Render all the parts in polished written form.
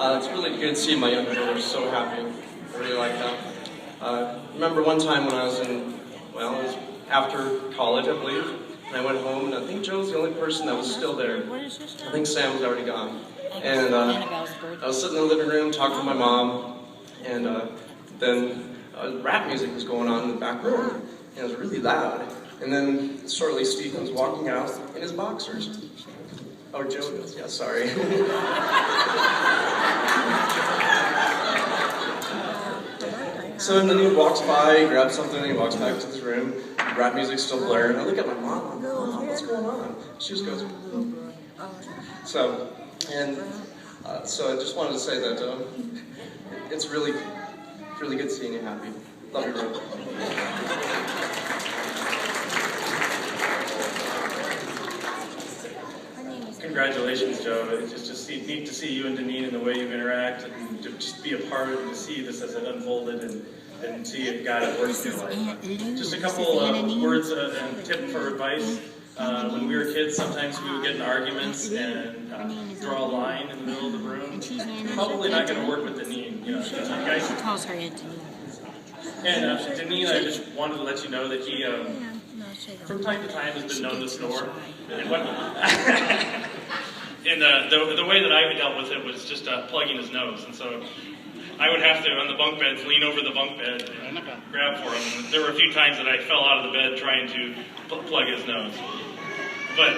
It's really good seeing my younger brother so happy. I really like that. Remember one time when I was it was after college, I believe, and I went home, and I think Joe's the only person that was still there. I think Sam was already gone. And I was sitting in the living room talking to my mom, and then rap music was going on in the back room, and it was really loud. And then shortly Steve comes walking out in his boxers. Oh, Joe does, yeah, sorry. So then he walks by, he grabs something, and he walks back to his room. Rap music's still blaring. I look at my mom, I'm like, Mom, what's going on? She just goes, So I just wanted to say that it's really good seeing you happy. Love you, bro. Congratulations, Joe. It's just neat to see you and Daneen and the way you interact, and to just be a part of it, and to see this as it unfolded, and see if God at work in your life. Just a couple words and tip for advice. When we were kids, sometimes we would get in arguments and draw a line in the middle of the room. Probably not going to work with Daneen. You know, guys. She calls her Aunt Daneen. And Daneen, I just wanted to let you know that he, from time to time, has been known to snore. And the way that I dealt with it was just plugging his nose. And so I would have to, on the bunk beds, lean over the bunk bed and grab for him. And there were a few times that I fell out of the bed trying to plug his nose. But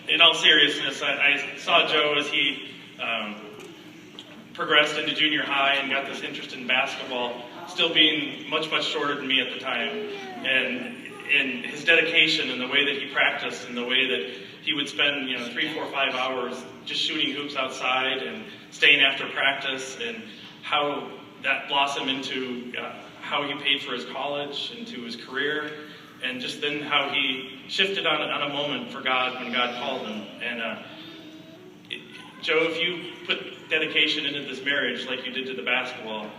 in all seriousness, I saw Joe as he progressed into junior high and got this interest in basketball, still being much, much shorter than me at the time. And his dedication and the way that he practiced and the way that he would spend 3, 4, 5 hours just shooting hoops outside and staying after practice, and how that blossomed into how he paid for his college, into his career, and just then how he shifted on a moment for God when God called him. And Joe, if you put dedication into this marriage like you did to the basketball,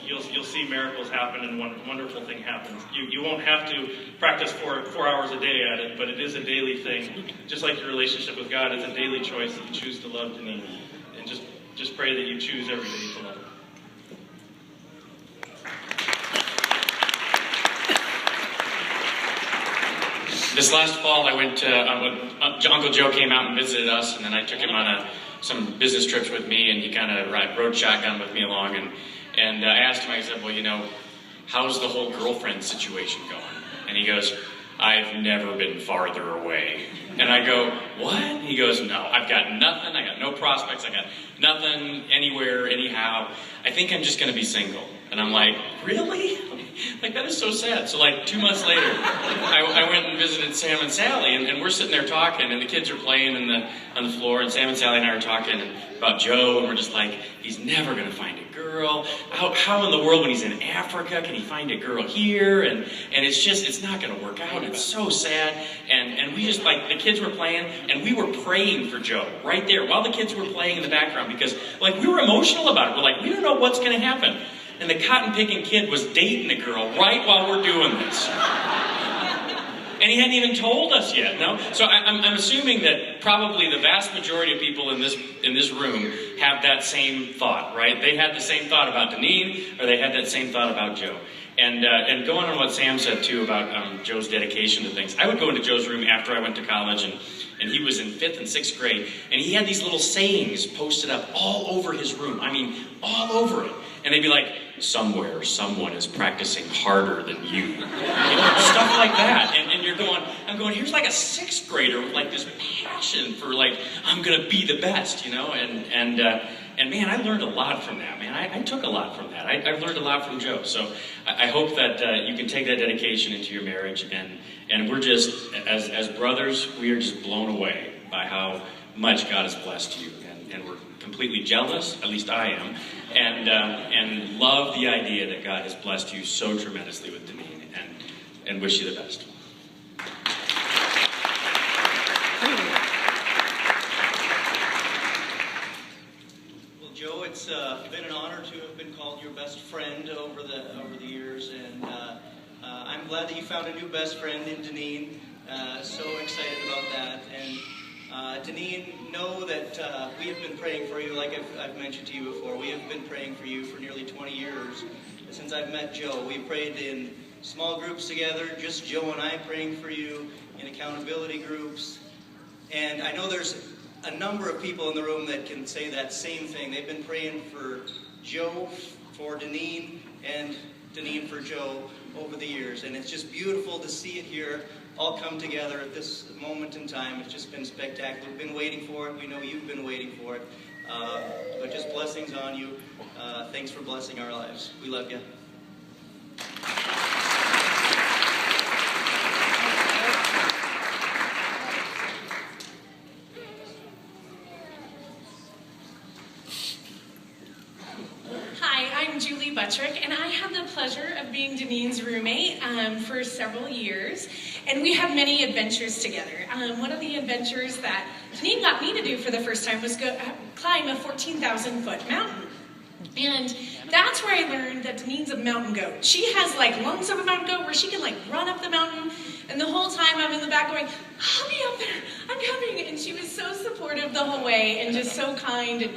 you'll see miracles happen and one wonderful thing happens. You won't have to practice 4 hours a day at it, but it is a daily thing. Just like your relationship with God, it's a daily choice that you choose to love Daneen. And just pray that you choose every day to love him. This last fall, I went to, Uncle Joe came out and visited us, and then I took him on some business trips with me, and he kind of rode shotgun with me along, and I asked him, I said, well, how's the whole girlfriend situation going? And he goes, I've never been farther away. And I go, what? And he goes, no, I've got nothing. I got no prospects. I got nothing anywhere, anyhow. I think I'm just going to be single. And I'm like, really? Like, that is so sad. So, 2 months later, I went and visited Sam and Sally, and we're sitting there talking, and the kids are playing on the floor, and Sam and Sally and I are talking about Joe, and we're just like, he's never going to find a girl. How in the world, when he's in Africa, can he find a girl here? And it's not going to work out. It's so sad. And we just, the kids were playing, and we were praying for Joe right there while the kids were playing in the background, because, we were emotional about it. We're like, we don't know what's going to happen. And the cotton-picking kid was dating a girl right while we're doing this. And he hadn't even told us yet, no? So I'm assuming that probably the vast majority of people in this room have that same thought, right? They had the same thought about Daneen, or they had that same thought about Joe. And going on what Sam said, too, about Joe's dedication to things. I would go into Joe's room after I went to college, and he was in 5th and 6th grade, and he had these little sayings posted up all over his room. I mean, all over it. And they'd be like, somewhere, someone is practicing harder than you. Stuff like that. And I'm going, here's a 6th grader with this passion for I'm going to be the best, And man, I learned a lot from that, man. I took a lot from that. I've learned a lot from Joe. So I hope that you can take that dedication into your marriage. And we're just, as brothers, we are just blown away by how much God has blessed you. And we're completely jealous, at least I am, and love the idea that God has blessed you so tremendously with Daneen, and wish you the best. Well, Joe, it's been an honor to have been called your best friend over the years, and I'm glad that you found a new best friend in Daneen. So excited about that, and Daneen, know that we have been praying for you, like I've mentioned to you before. We have been praying for you for nearly 20 years. Since I've met Joe, we prayed in small groups together, just Joe and I praying for you, in accountability groups. And I know there's a number of people in the room that can say that same thing. They've been praying for Joe, for Daneen, and Daneen for Joe over the years. And it's just beautiful to see it here all come together at this moment in time. It's just been spectacular. We've been waiting for it. We know you've been waiting for it. But just blessings on you. Thanks for blessing our lives. We love you. And I had the pleasure of being Daneen's roommate for several years, and we have many adventures together. One of the adventures that Daneen got me to do for the first time was go climb a 14,000-foot mountain. And that's where I learned that Daneen's a mountain goat. She has like lungs of a mountain goat where she can like run up the mountain, and the whole time I'm in the back going, I'll be up there, I'm coming. And she was so supportive the whole way and just so kind, and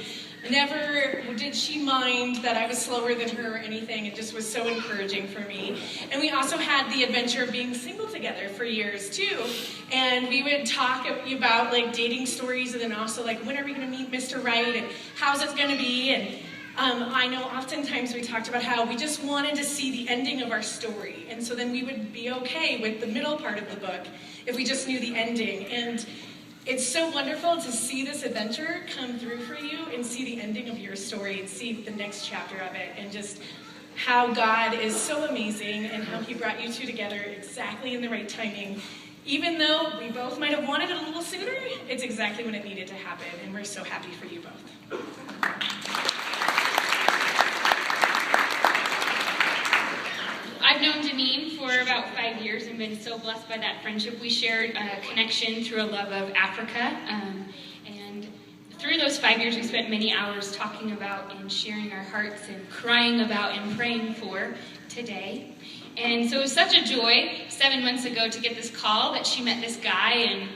never did she mind that I was slower than her or anything. It just was so encouraging for me. And we also had the adventure of being single together for years too. And we would talk about like dating stories, and then also like, when are we going to meet Mr. Right, and how's it going to be? And I know oftentimes we talked about how we just wanted to see the ending of our story. And so then we would be okay with the middle part of the book if we just knew the ending. And it's so wonderful to see this adventure come through for you and see the ending of your story and see the next chapter of it, and just how God is so amazing and how he brought you two together exactly in the right timing. Even though we both might have wanted it a little sooner, it's exactly when it needed to happen, and we're so happy for you both. I've known Daneen for about 5 years and been so blessed by that friendship. We shared a connection through a love of Africa. And through those 5 years, we spent many hours talking about and sharing our hearts and crying about and praying for today. And so it was such a joy 7 months ago to get this call that she met this guy, and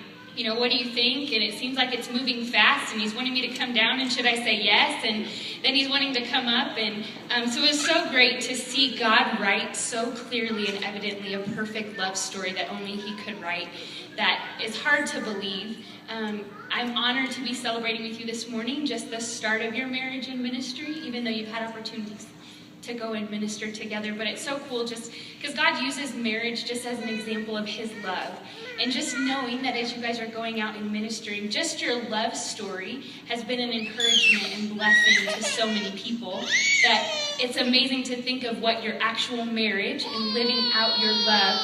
what do you think? And it seems like it's moving fast, and he's wanting me to come down, and should I say yes? And then he's wanting to come up, and so it was so great to see God write so clearly and evidently a perfect love story that only he could write. That is hard to believe. I'm honored to be celebrating with you this morning, just the start of your marriage and ministry, even though you've had opportunities to go and minister together. But it's so cool just because God uses marriage just as an example of his love. And just knowing that as you guys are going out and ministering, just your love story has been an encouragement and blessing to so many people, that it's amazing to think of what your actual marriage and living out your love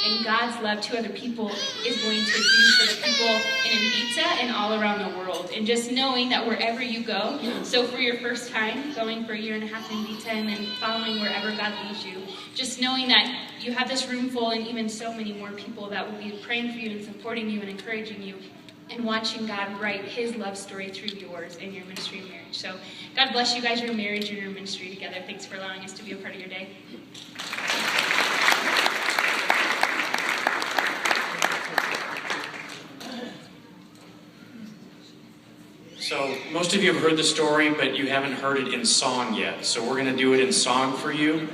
and God's love to other people is going to do for the people in Ibiza and all around the world. And just knowing that wherever you go, so for your first time, going for a year and a half in Ibiza and then following wherever God leads you, just knowing that you have this room full and even so many more people that will be praying for you and supporting you and encouraging you, and watching God write his love story through yours in your ministry and marriage. So God bless you guys, your marriage and your ministry together. Thanks for allowing us to be a part of your day. So most of you have heard the story, but you haven't heard it in song yet. So we're going to do it in song for you.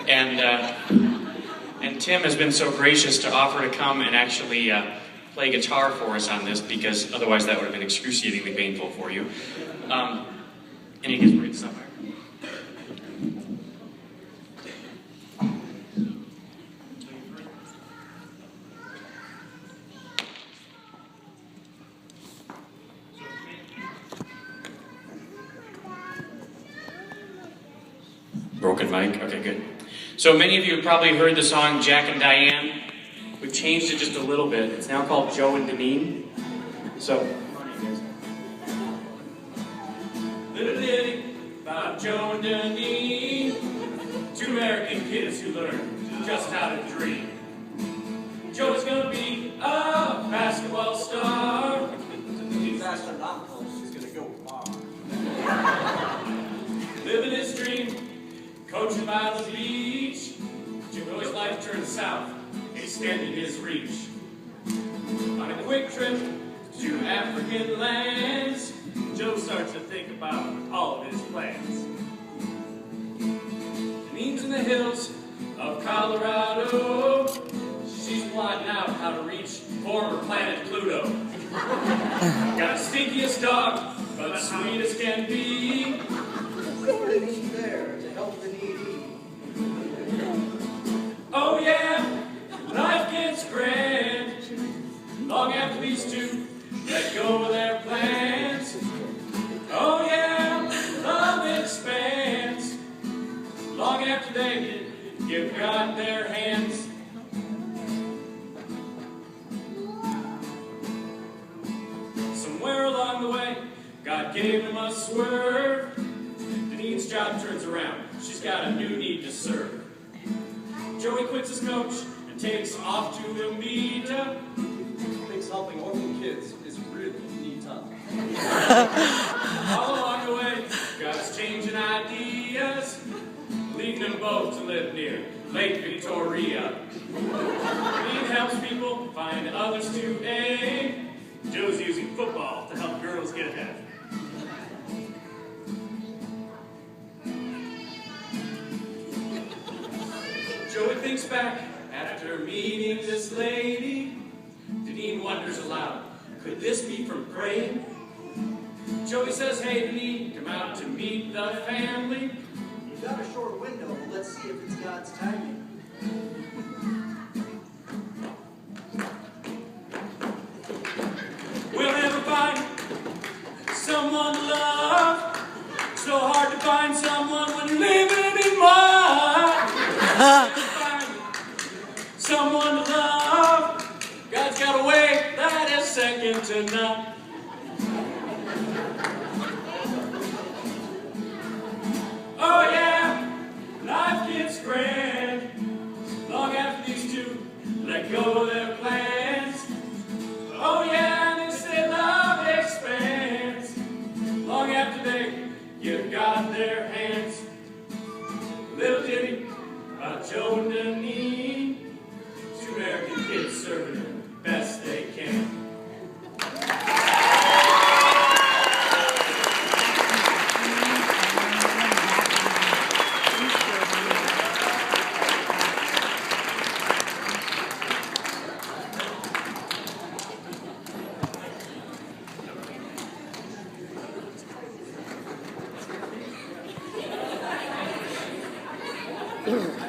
And Tim has been so gracious to offer to come and actually play guitar for us on this, because otherwise that would have been excruciatingly painful for you. And he gets ready to stop there. Broken mic? Okay, good. So many of you have probably heard the song Jack and Diane. We've changed it just a little bit. It's now called Joe and Daneen. So, little about Joe and Daneen, two American kids who learn just how to dream. Joe is gonna be a basketball star. He's astronomical. She's gonna go far. Living his dream, coaching by the beach. Till his life turned south, extended his reach. On a quick trip to African lands. Joe starts to think about all of his plans. Daneen's in the hills of Colorado. She's plotting out how to reach former planet Pluto. Got the stinkiest dog, but sweet as can be. He's there to help the needy. Oh yeah, life gets grand. Long after these two let go of their plans. Oh yeah, love expands. Long after they give God their hands. Somewhere along the way, God gave them a swerve. Daneen's job turns around. She's got a new need to serve. Joey quits his coach and takes off to Amita. Thinks helping orphan kids is really neat, huh? All along the way, God's changing ideas, leading them both to live near Lake Victoria. Daneen helps people find others to aid. Joe's using football to help girls get ahead. Joey thinks back after meeting this lady. Daneen wonders aloud, could this be from praying? Joey says, hey Daneen, come out to meet the family. You've got a short window. Let's see if it's God's timing. We'll never find someone to love. So hard to find someone when you're living in mud. Someone to love. God's got a way that is second to none. Oh yeah, life gets grand. Long after these two let go of their plans. Oh yeah, they say love expands. Long after they give God their hands. Little ditty about Joe and Daneen. Two American kids serving the best they can. Ugh.